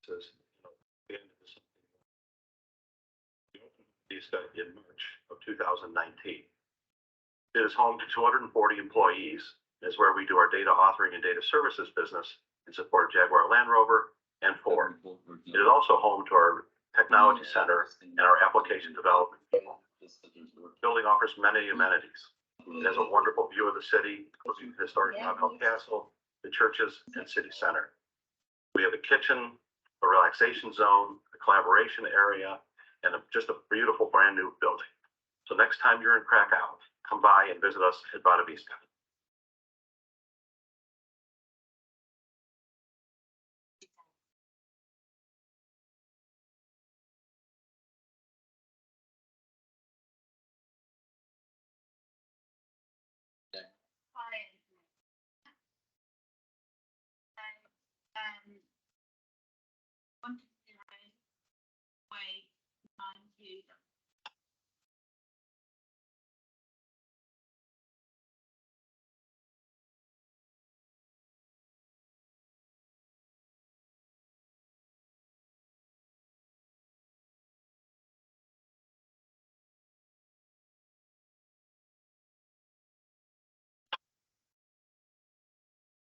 says, we ended this in March of 2019. It is home to 240 employees. It is where we do our data authoring and data services business in support of Jaguar Land Rover and Ford. It is also home to our technology center and our application development people. The building offers many amenities. It has a wonderful view of the city, including the historic Knockhill Castle, the churches, and city center. We have a kitchen, a relaxation zone, a collaboration area, and just a beautiful brand new building. So next time you're in Krakow, come by and visit us at Bada Vista.